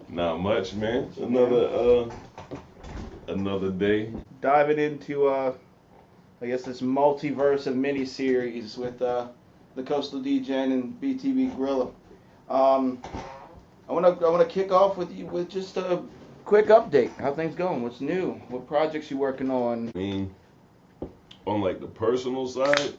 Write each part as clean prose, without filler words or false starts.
Not much, man. Another day. Diving into I guess this multiverse of miniseries with the Coastal Degen and BTB Grilla. Um, I wanna kick off with you with just a quick update. How things going? What's new? What projects you working on? I mean, on like the personal side,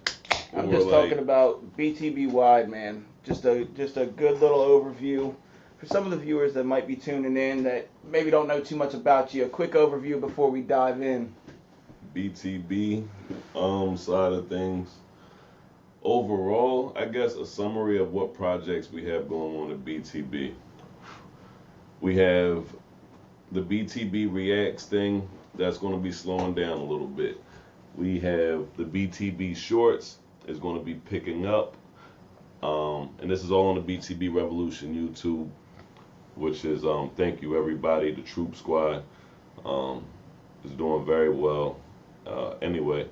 I'm or just like, talking about BTB wide, man. Just a good little overview for some of the viewers that might be tuning in that maybe don't know too much about you. A quick overview before we dive in. BTB side of things. Overall, I guess a summary of what projects we have going on at BTB. We have the BTB Reacts thing that's going to be slowing down a little bit. We have the BTB Shorts is going to be picking up. And this is all on the BTB Revolution YouTube, which is thank you everybody. The Troop Squad is doing very well. Anyway,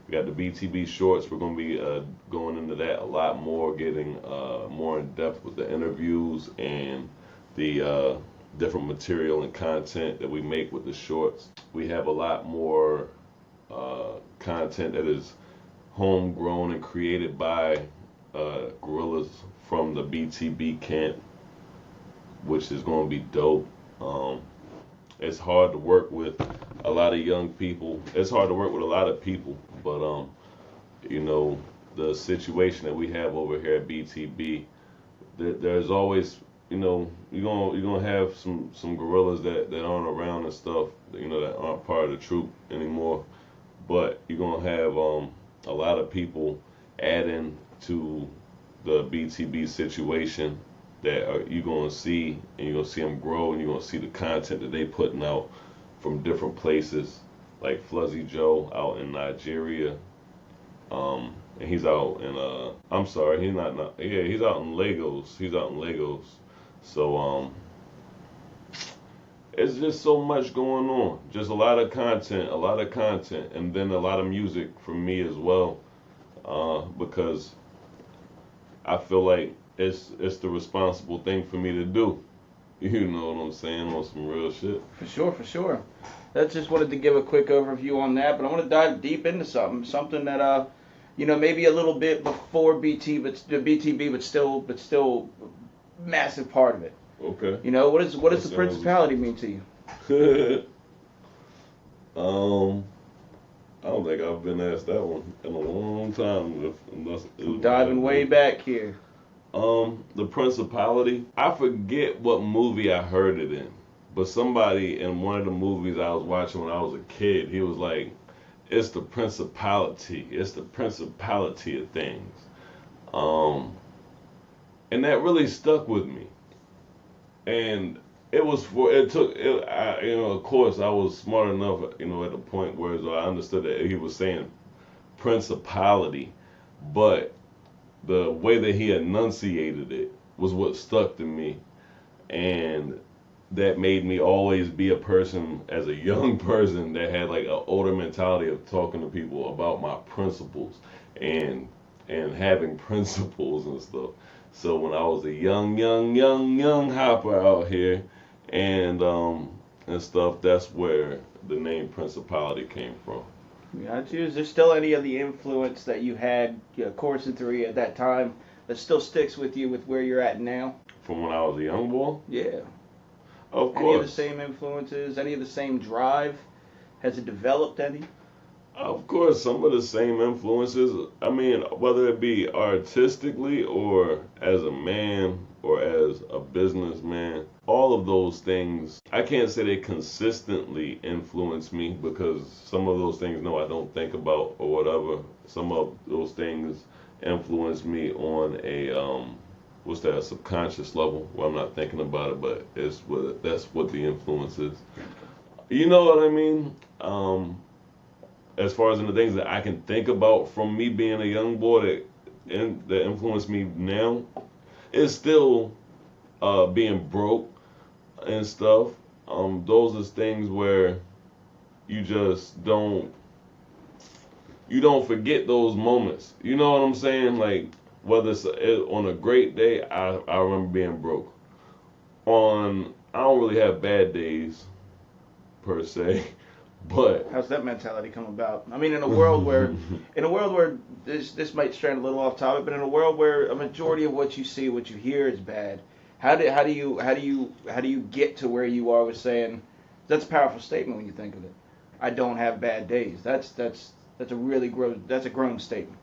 we got the BTB Shorts. We're going to be going into that a lot more, getting more in depth with the interviews and the different material and content that we make with the shorts. We have a lot more content that is homegrown and created by gorillas from the BTB camp, which is going to be dope. It's hard to work with a lot of young people. It's hard to work with a lot of people, but you know, the situation that we have over here at BTB, there's always, you know, you're gonna have some gorillas that aren't around and stuff, you know, that aren't part of the troop anymore. But you're gonna have a lot of people adding to the BTB situation that you're gonna see, and you're gonna see them grow, and you're gonna see the content that they putting out from different places, like Fluzzy Joe out in Nigeria, and he's out in I'm sorry, he's not yeah, he's out in Lagos. He's out in Lagos. So it's just so much going on. Just a lot of content, and then a lot of music from me as well, because I feel like it's the responsible thing for me to do. You know what I'm saying? On some real shit. For sure, for sure. I just wanted to give a quick overview on that, but I want to dive deep into something that maybe a little bit before the BTB, but still massive part of it. Okay. You know, what does the principality mean to you? I don't think I've been asked that one in a long time. Unless it was Diving way back here. The principality. I forget what movie I heard it in, but somebody in one of the movies I was watching when I was a kid, he was like, "It's the principality. It's the principality of things." And that really stuck with me. And of course, I was smart enough, at the point where I understood that he was saying principality, but the way that he enunciated it was what stuck to me, and that made me always be a person, as a young person, that had like an older mentality of talking to people about my principles and having principles and stuff. So when I was a young hopper out here and stuff, that's where the name principality came from. Got you. Is there still any of the influence that you had, coursing through at that time that still sticks with you with where you're at now? From when I was a young boy? Yeah. Of course. Any of the same influences? Any of the same drive? Has it developed any? Of course, some of the same influences. I mean, whether it be artistically or as a man or as a businessman, all of those things, I can't say they consistently influence me, because some of those things, no, I don't think about or whatever. Some of those things influence me on a a subconscious level where I'm not thinking about it, but that's what the influence is. You know what I mean? As far as in the things that I can think about from me being a young boy that influenced me now, is still being broke and stuff. Those are things where you just don't forget those moments. You know what I'm saying? Like, whether it's on a great day, I remember being broke. On I don't really have bad days per se, but How's that mentality come about? I mean, in a world where this might strand a little off topic, but in a world where a majority of what you see, what you hear is bad, how do you get to where you are with saying that's a powerful statement when you think of it. I don't have bad days. That's a really grown statement.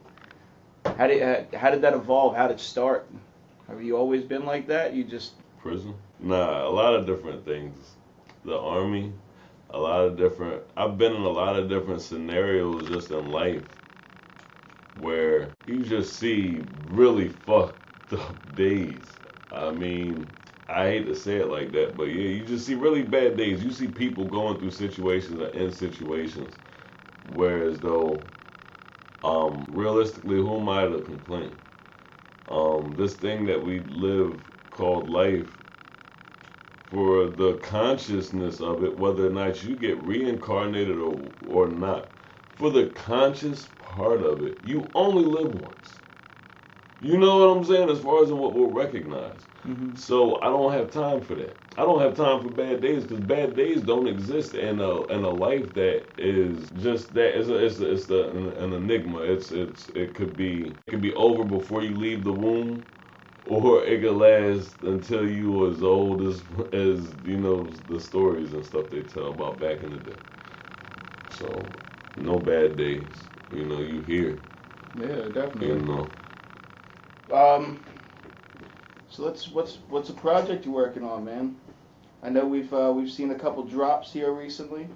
How did that evolve? How did it start? Have you always been like that? You just prison. Nah, a lot of different things. The army, a lot of different. I've been in a lot of different scenarios just in life where you just see really fucked up days. I mean, I hate to say it like that, but yeah, you just see really bad days. You see people going through situations or in situations, whereas though, realistically, who am I to complain? This thing that we live called life, for the consciousness of it, whether or not you get reincarnated or not, for the conscious part of it, you only live once. You know what I'm saying? As far as what we'll recognize. So I don't have time for that. I don't have time for bad days because bad days don't exist in a life that is just that. An enigma. It could be over before you leave the womb, or it could last until you as old as the stories and stuff they tell about back in the day. So no bad days. You hear. yeah, definitely. You know. Um, so what's a project you're working on, man? I know we've seen a couple drops here recently.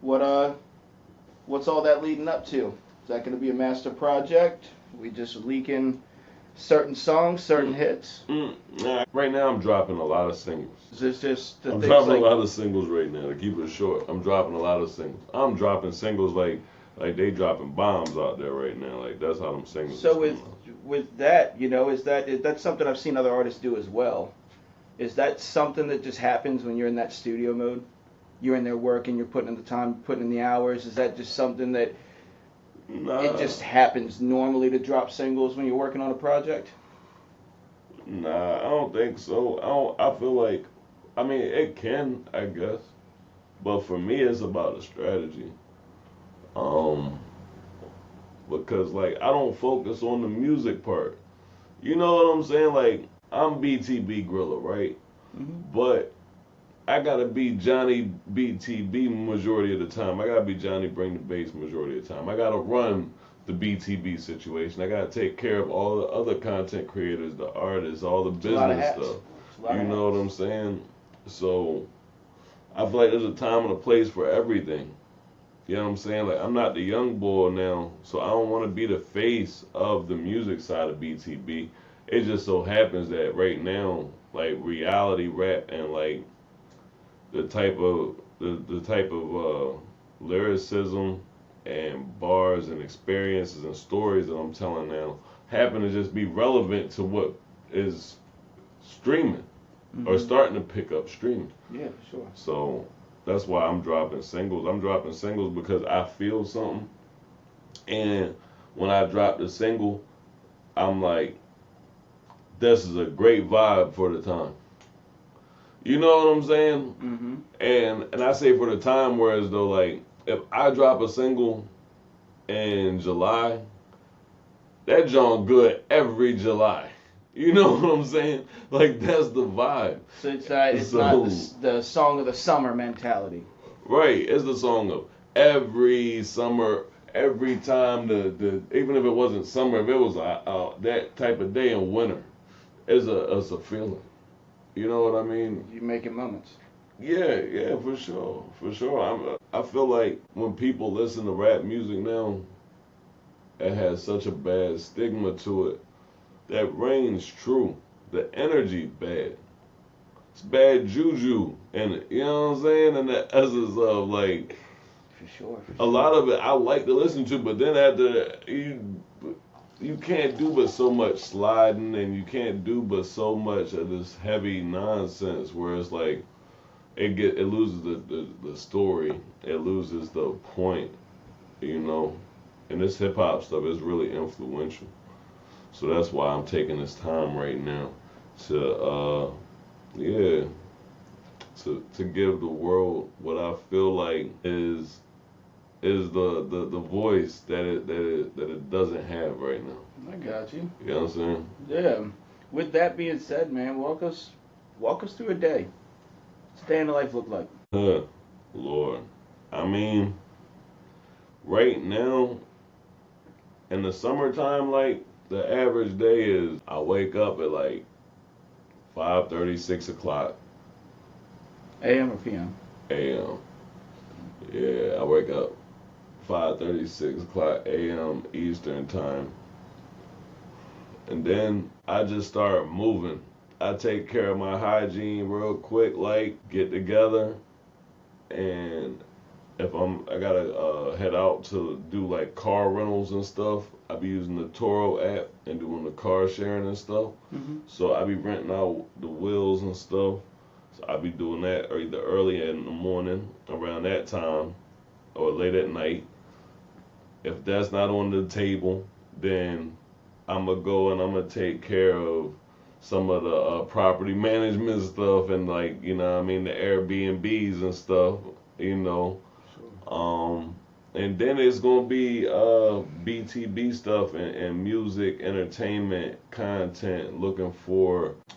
What's all that leading up to? Is that going to be a master project? We just leaking certain songs, certain hits? Nah, right now I'm dropping a lot of singles. Is this just the I'm things dropping like a lot of singles right now. To keep it short, I'm dropping a lot of singles. I'm dropping singles like they dropping bombs out there right now. Like that's how them singles. so is with coming out. with that, that's something I've seen other artists do as well. Is that something that just happens when you're in that studio mode? You're in there working, you're putting in the time, putting in the hours. Is that just something that Nah, it just happens normally to drop singles when you're working on a project? nah, I don't think so. I feel like, I mean, it can, I guess, but for me, it's about a strategy. Um, because like I don't focus on the music part. You know what I'm saying? Like I'm BTB Grilla, right? But I gotta be Johnny BTB majority of the time. I gotta be Johnny Bring the Bass majority of the time. I gotta run the BTB situation. I gotta take care of all the other content creators, the artists, all the It's a lot of business hats. stuff. It's a lot You of know what I'm hats. saying? So I feel like there's a time and a place for everything. You know what I'm saying? Like I'm not the young boy now, so I don't want to be the face of the music side of BTB. It just so happens that right now, like reality rap and like the type of lyricism and bars and experiences and stories that I'm telling now happen to just be relevant to what is streaming or starting to pick up streaming. Yeah, for sure. So that's why I'm dropping singles. I'm dropping singles because I feel something, and when I drop the single, I'm like, this is a great vibe for the time. You know what I'm saying? And I say for the time, whereas though like if I drop a single in July, that John good every July. You know what I'm saying? Like that's the vibe. So it's not the song of the summer mentality. Right, it's the song of every summer, every time the even if it wasn't summer, if it was that type of day in winter, it's a feeling. You know what I mean? You making moments. Yeah, yeah, for sure, for sure. I feel like when people listen to rap music now, it has such a bad stigma to it. That reigns true. The energy bad. It's bad juju, and you know what I'm saying. And the essence of like For sure. a lot of it I like to listen to, but then after you can't do but so much sliding, and you can't do but so much of this heavy nonsense where it's like it loses the story, it loses the point, you know. And this hip hop stuff is really influential, so that's why I'm taking this time right now to yeah to give the world what I feel like is the voice that it doesn't have right now. I got you. You know what I'm saying? Yeah. With that being said, man, walk us through a day. What's a day in the life look like? Lord. I mean, right now, in the summertime, like, the average day is I wake up at like 5:30, 6 o'clock. AM or PM? AM. Yeah, I wake up 5:30, 6 o'clock AM Eastern time. And then I just start moving. I take care of my hygiene real quick, like get together, and if I gotta head out to do like car rentals and stuff, I be using the Toro app and doing the car sharing and stuff. Mm-hmm. So I be renting out the wheels and stuff. So I be doing that either early in the morning around that time or late at night. If that's not on the table, then I'm gonna go and I'm gonna take care of some of the property management stuff and like, you know what I mean, the Airbnbs and stuff, you know. And then it's gonna be BTB stuff and music, entertainment, content.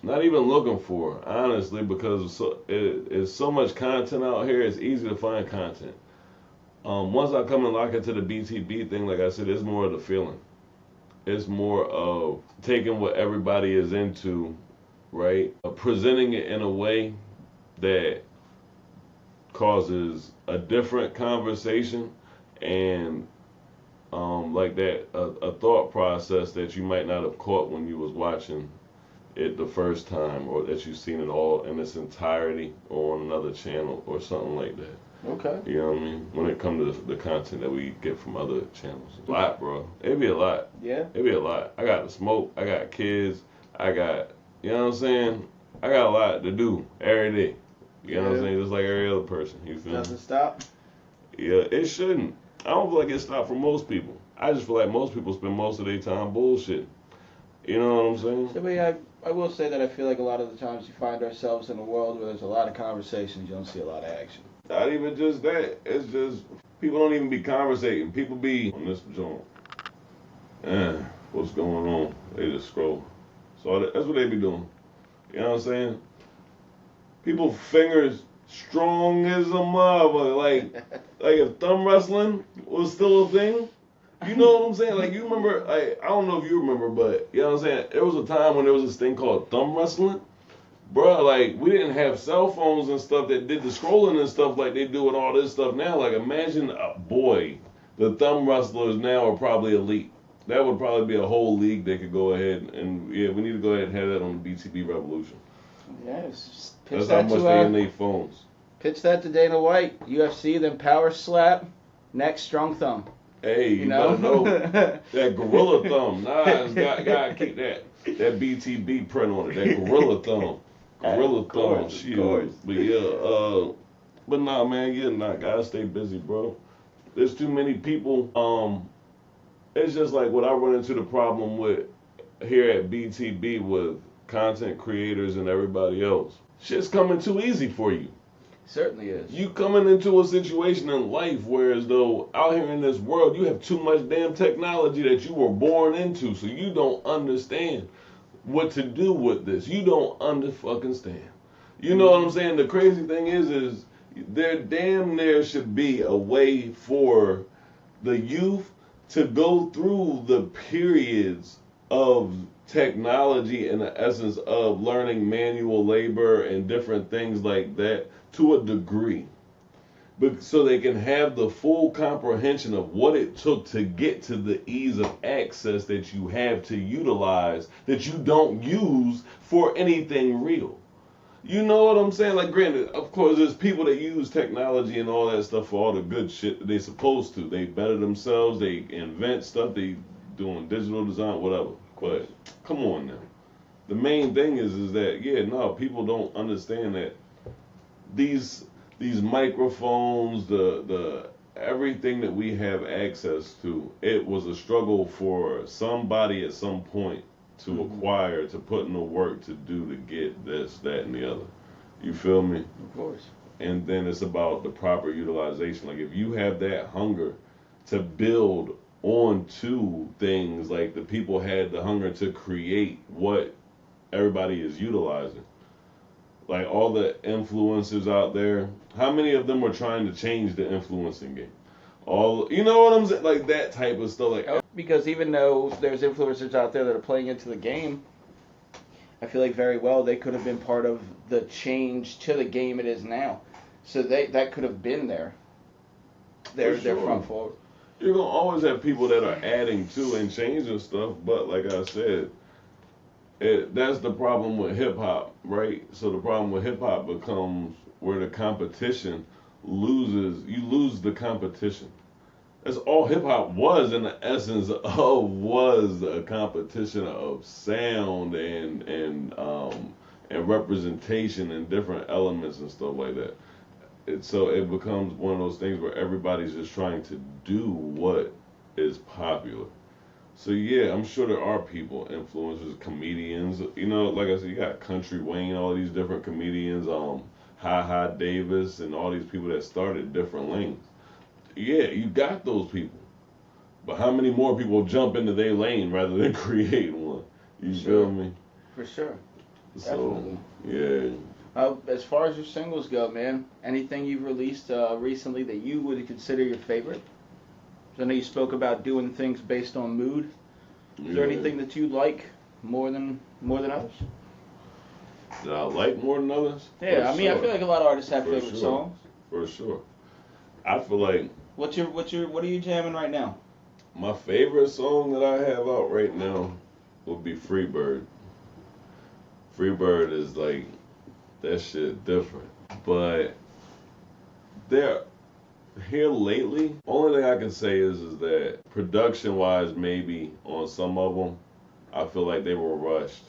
Not even looking for, honestly, because it's so much content out here. It's easy to find content. Once I come and lock into the BTB thing, like I said, it's more of the feeling. It's more of taking what everybody is into, right? Presenting it in a way that causes a different conversation and like that a thought process that you might not have caught when you was watching it the first time, or that you've seen it all in its entirety or on another channel or something like that. Okay. You know what I mean? When it comes to the content that we get from other channels. A lot, bro. It'd be a lot. Yeah. It'd be a lot. I got to smoke. I got kids. I got, you know what I'm saying? I got a lot to do every day. You know what I'm saying? Just like every other person. You feel me? Doesn't stop? Yeah, it shouldn't. I don't feel like it stopped for most people. I just feel like most people spend most of their time bullshitting. You know what I'm saying? So, I will say that I feel like a lot of the times you find ourselves in a world where there's a lot of conversations, you don't see a lot of action. Not even just that. It's just people don't even be conversating. People be on this joint. What's going on? They just scroll. So that's what they be doing. You know what I'm saying? People fingers strong as a motherfucker. Like if thumb wrestling was still a thing. You know what I'm saying? Like, you remember, like, I don't know if you remember, but, you know what I'm saying? There was a time when there was this thing called thumb wrestling. Bruh, like, we didn't have cell phones and stuff that did the scrolling and stuff like they do with all this stuff now. Like, imagine, the thumb wrestlers now are probably elite. That would probably be a whole league they could go ahead and, yeah, we need to go ahead and have that on the BTB Revolution. Yes. That's how much they in their phones. Pitch that to Dana White. UFC, then power slap, next strong thumb. Hey, you better know that gorilla thumb. Nah, gotta keep that BTB print on it. That gorilla thumb. Gorilla thumb. Shit. But yeah, but nah, man, gotta stay busy, bro. There's too many people. It's just like what I run into the problem with here at BTB with content creators and everybody else. Shit's coming too easy for you. Certainly is. You coming into a situation in life where as though out here in this world you have too much damn technology that you were born into, so you don't understand what to do with this. You don't understand. You know what I'm saying? The crazy thing is there damn near should be a way for the youth to go through the periods of technology in the essence of learning manual labor and different things like that to a degree, but so they can have the full comprehension of what it took to get to the ease of access that you have to utilize that you don't use for anything real. You know what I'm saying? Like, granted, of course, there's people that use technology and all that stuff for all the good shit that they supposed to. They better themselves, they invent stuff, they doing digital design, whatever. But come on now. The main thing is that people don't understand that these microphones, the everything that we have access to, it was a struggle for somebody at some point to acquire, to put in the work to do, to get this, that, and the other. You feel me? Of course. And then it's about the proper utilization. Like if you have that hunger to build onto things, like the people had the hunger to create what everybody is utilizing. Like all the influencers out there, how many of them were trying to change the influencing game? All, you know what I'm saying? Like that type of stuff. Like Because even though there's influencers out there that are playing into the game, I feel like very well they could have been part of the change to the game it is now. So that could have been their front forward. You're gonna always have people that are adding to and changing stuff, but like I said, that's the problem with hip hop, right? So the problem with hip hop becomes where the competition loses. You lose the competition. That's all hip hop was in the essence of, was a competition of sound and representation and different elements and stuff like that. So it becomes one of those things where everybody's just trying to do what is popular. So yeah, I'm sure there are people, influencers, comedians. You know, like I said, you got Country Wayne, all these different comedians, Ha Davis, and all these people that started different lanes. Yeah, you got those people. But how many more people jump into their lane rather than create one? You feel me? For sure. So, definitely. Yeah. As far as your singles go, man, anything you've released recently that you would consider your favorite? I know you spoke about doing things based on mood. Is there anything that you like more than others? That I like more than others? Yeah, I mean, I feel like a lot of artists have favorite sure. songs. For sure. I feel like what are you jamming right now? My favorite song that I have out right now would be Freebird. Freebird is like, that shit different. But here lately, only thing I can say is that production wise, maybe on some of them, I feel like they were rushed.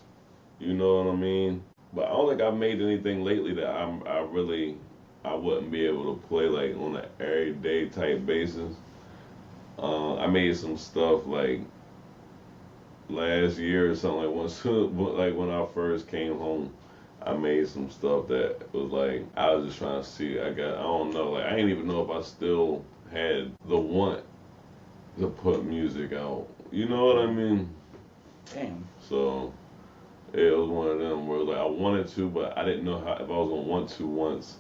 You know what I mean? But I don't think I've made anything lately that I wouldn't be able to play like on an everyday type basis. I made some stuff like last year or something, like when I first came home. I made some stuff that was like, I was just trying to see. I don't know, like I didn't even know if I still had the want to put music out. You know what I mean? Damn. So it was one of them where like I wanted to, but I didn't know if I was gonna want to once.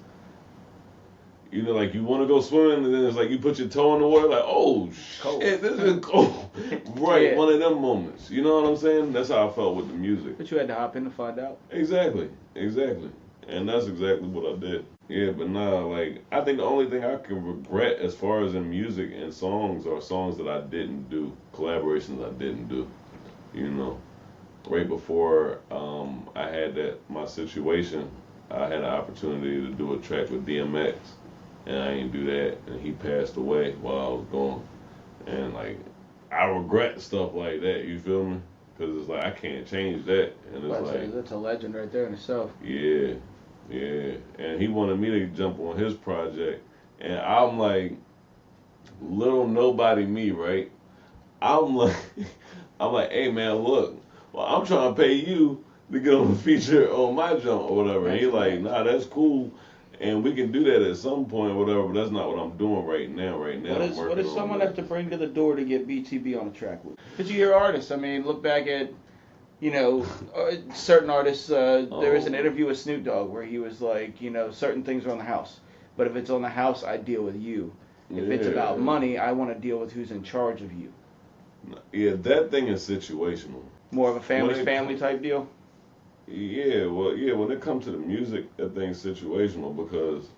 You know, like you want to go swimming, and then it's like you put your toe in the water, like, oh shit, this is cold. Right, yeah. One of them moments. You know what I'm saying? That's how I felt with the music. But you had to hop in to find out. Exactly. And that's exactly what I did. Yeah, but nah, like, I think the only thing I can regret as far as in music and songs are songs that I didn't do, collaborations I didn't do. You know, right before I had my situation, I had an opportunity to do a track with DMX. And I didn't do that, and he passed away while I was gone. And like, I regret stuff like that. You feel me? Because it's like I can't change that. And it's that's a legend right there in itself. Yeah. And he wanted me to jump on his project, and I'm like, little nobody me, right? I'm like, hey man, look, well I'm trying to pay you to get on the feature on my jump or whatever. And he like, nah, that's cool. And we can do that at some point or whatever, but that's not what I'm doing right now. What does someone have to bring to the door to get BTB on the track with? Because you hear artists. I mean, look back at, certain artists. There was an interview with Snoop Dogg where he was like, certain things are on the house. But if it's on the house, I deal with you. If it's about money, I want to deal with who's in charge of you. Yeah, that thing is situational. More of a family type deal? Yeah, when it comes to the music, that thing's situational because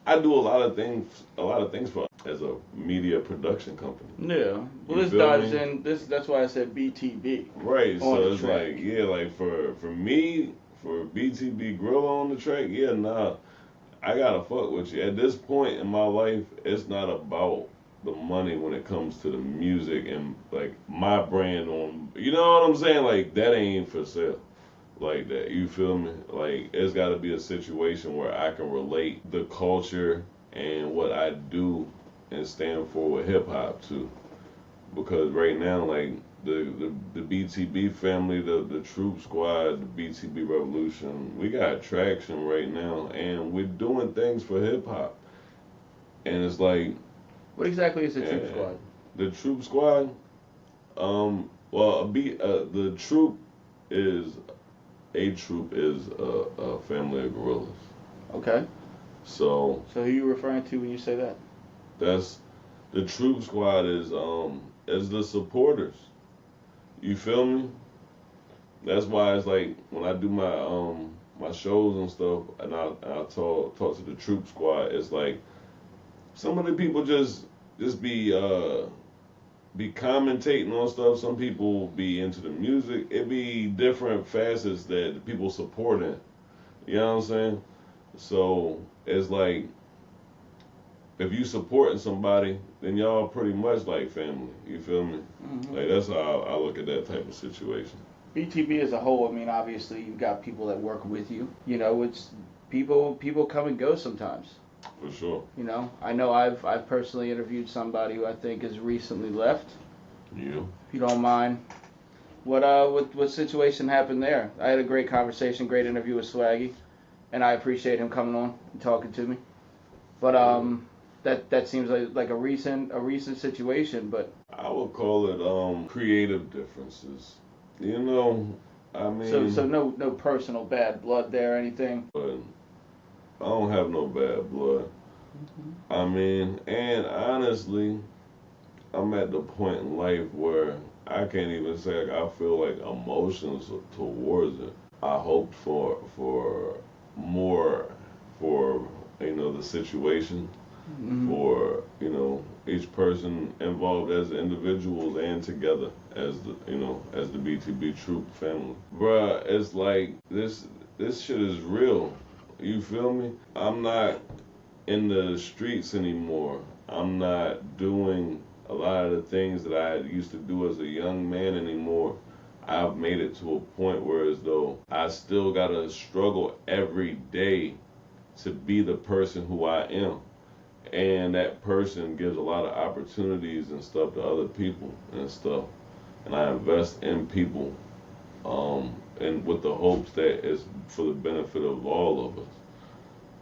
I do a lot of things for as a media production company. Yeah. Well, this dives in. That's why I said BTB. Right. So it's track. Like for me, for BTB Grilla on the track, I gotta fuck with you. At this point in my life, it's not about the money when it comes to the music and like my brand on. You know what I'm saying? Like that ain't for sale. Like that, you feel me? Like it's got to be a situation where I can relate the culture and what I do and stand for with hip hop too. Because right now, like the BTB family, the Troop Squad, the BTB Revolution, we got traction right now, and we're doing things for hip hop. And it's like, What exactly is the Troop Squad? The Troop Squad, the Troop is a family of gorillas. Okay. So who are you referring to when you say that? That's the Troop Squad is the supporters. You feel me? That's why it's like when I do my shows and stuff, and I talk to the Troop Squad. It's like some of the people just be commentating on stuff. Some people be into the music. It be different facets that the people supporting. You know what I'm saying? So it's like if you supporting somebody, then y'all pretty much like family. You feel me? Mm-hmm. Like that's how I look at that type of situation. BTB as a whole, I mean, obviously you've got people that work with you. You know, it's people come and go sometimes. For sure. You know I've personally interviewed somebody who I think has recently left. Yeah. If you don't mind. What situation happened there? I had a great conversation, great interview with Swaggy, and I appreciate him coming on and talking to me. But that seems like a recent situation, but I would call it creative differences. You know, I mean so no personal bad blood there or anything. But I don't have no bad blood. Mm-hmm. I mean, and honestly, I'm at the point in life where I can't even say I feel like emotions towards it. I hoped for more for the situation, mm-hmm. for each person involved as individuals and together as the BTB Troop family. Bruh, it's like this shit is real. You feel me? I'm not in the streets anymore. I'm not doing a lot of the things that I used to do as a young man anymore. I've made it to a point where as though I still gotta struggle every day to be the person who I am. And that person gives a lot of opportunities and stuff to other people and stuff. And I invest in people, and with the hopes that it's for the benefit of all of us.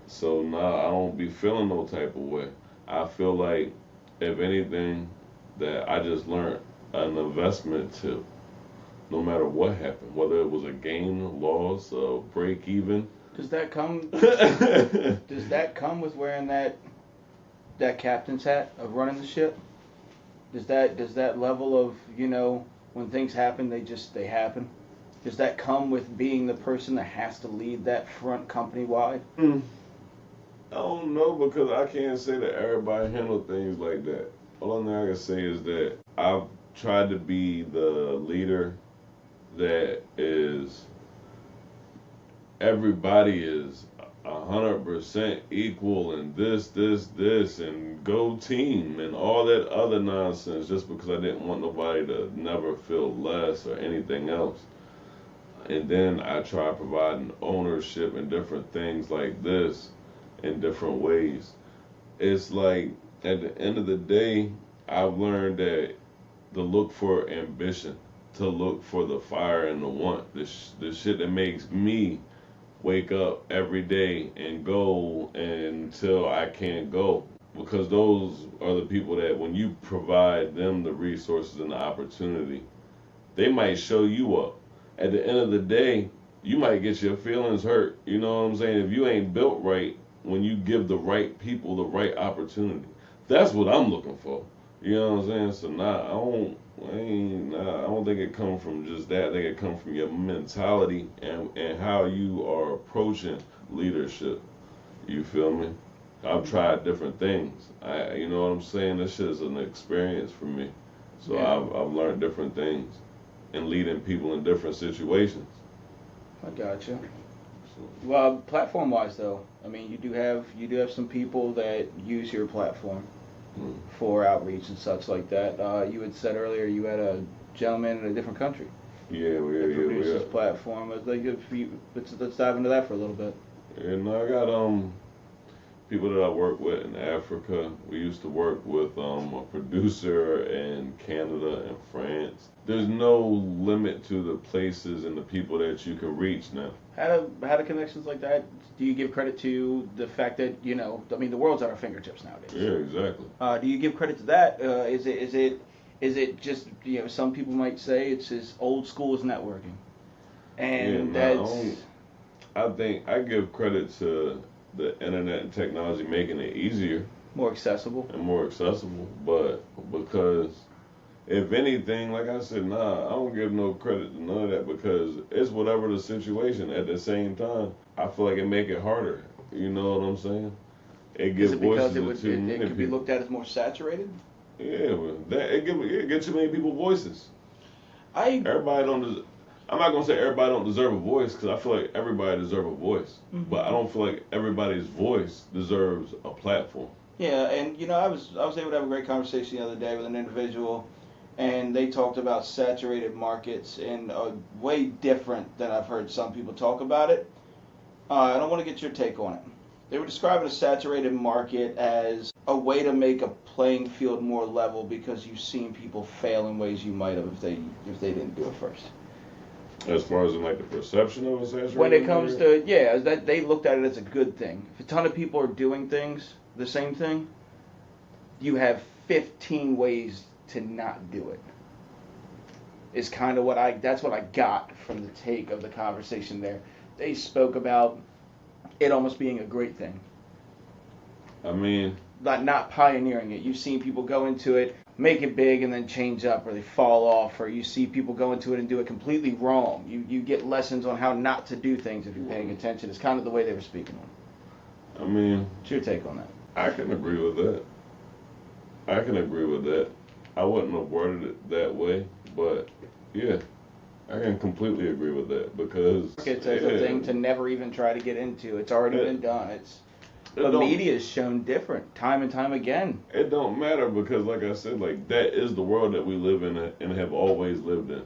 So now I don't be feeling no type of way. I feel like, if anything, that I just learned an investment tip. No matter what happened, whether it was a gain, loss, a break even. Does that come? Does that come with wearing that captain's hat of running the ship? Does that level of when things happen they happen? Does that come with being the person that has to lead that front company wide? I don't know, because I can't say that everybody handle things like that. All thing I can say is that I've tried to be the leader that is everybody is 100% equal and this and go team and all that other nonsense, just because I didn't want nobody to never feel less or anything else. And then I try providing ownership and different things like this in different ways. It's like at the end of the day, I've learned that to look for ambition, to look for the fire and the want, the shit that makes me wake up every day and go until I can't go. Because those are the people that when you provide them the resources and the opportunity, they might show you up. At the end of the day, you might get your feelings hurt. You know what I'm saying? If you ain't built right, when you give the right people the right opportunity. That's what I'm looking for. You know what I'm saying? So I don't think it comes from just that. I think it comes from your mentality and how you are approaching leadership. You feel me? I've tried different things. You know what I'm saying? This shit is an experience for me. So yeah. I've learned different things and leading people in different situations. I got you. Well, platform-wise, though, I mean, you do have some people that use your platform for outreach and such like that. You had said earlier you had a gentleman in a different country. Yeah, we produces this platform. Let's dive into that for a little bit. And I got people that I work with in Africa. We used to work with a producer in Canada and France. There's no limit to the places and the people that you can reach now. How do connections like that? Do you give credit to the fact that I mean, the world's at our fingertips nowadays? Yeah, exactly. Do you give credit to that? Is it just some people might say it's as old school as networking, and I think I give credit to the internet and technology making it easier, more accessible, but because if anything, like I said, I don't give no credit to none of that because it's whatever the situation. At the same time, I feel like it make it harder. You know what I'm saying? It gives voices to too many people. It could be looked at as more saturated? Yeah, but it get too many people voices. Everybody don't. I'm not gonna say everybody don't deserve a voice because I feel like everybody deserves a voice, but I don't feel like everybody's voice deserves a platform. Yeah, and I was able to have a great conversation the other day with an individual, and they talked about saturated markets in a way different than I've heard some people talk about it. I don't want to get your take on it. They were describing a saturated market as a way to make a playing field more level because you've seen people fail in ways you might have if they didn't do it first. As far as in like the perception of a saturated when it comes to that they looked at it as a good thing. If a ton of people are doing the same thing, you have 15 ways to not do it. Is kind of that's what I got from the take of the conversation there. They spoke about it almost being a great thing. I mean, not pioneering it. You've seen people go into it, make it big, and then change up, or they fall off, or you see people go into it and do it completely wrong. You get lessons on how not to do things if you're paying attention. It's kind of the way they were speaking on. I mean, what's your take on that? I can agree with that. I wouldn't have worded it that way, but yeah, I can completely agree with that because it's a thing to never even try to get into. It's already been done. The media is shown different time and time again. It don't matter because, like I said, like that is the world that we live in and have always lived in.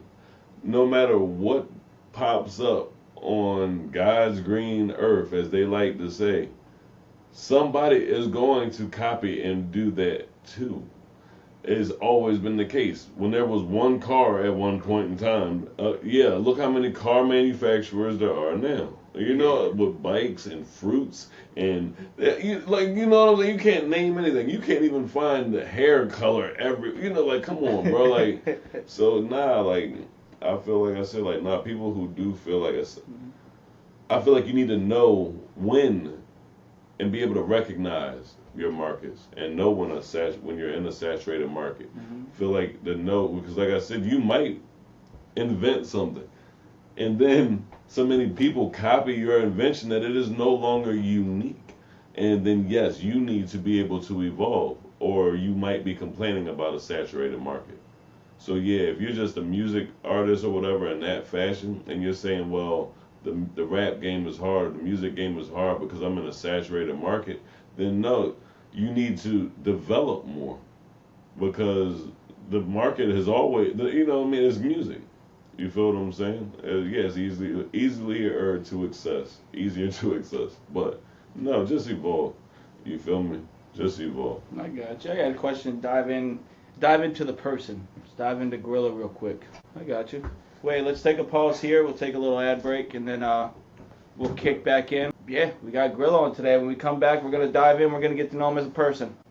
No matter what pops up on God's green earth, as they like to say, somebody is going to copy and do that too. It's always been the case. When there was one car at one point in time, look how many car manufacturers there are now. With bikes and fruits and you know what I'm saying. You can't name anything. You can't even find the hair color come on, bro. Like so now, I feel like I said, people who do feel like I feel like you need to know when and be able to recognize your markets and know when you're in a saturated market. Feel like because like I said, you might invent something and then so many people copy your invention that it is no longer unique. And then yes, you need to be able to evolve or you might be complaining about a saturated market. So yeah, if you're just a music artist or whatever in that fashion and you're saying, well, the rap game is hard, the music game is hard because I'm in a saturated market, then no, you need to develop more because the market has always, it's music. You feel what I'm saying? Yes, easier to access. But no, just evolve. You feel me? Just evolve. I got you. I got a question. Dive into the person. Let's dive into Grilla real quick. I got you. Wait, let's take a pause here. We'll take a little ad break and then we'll kick back in. Yeah, we got Grilla on today. When we come back, we're gonna dive in. We're gonna get to know him as a person.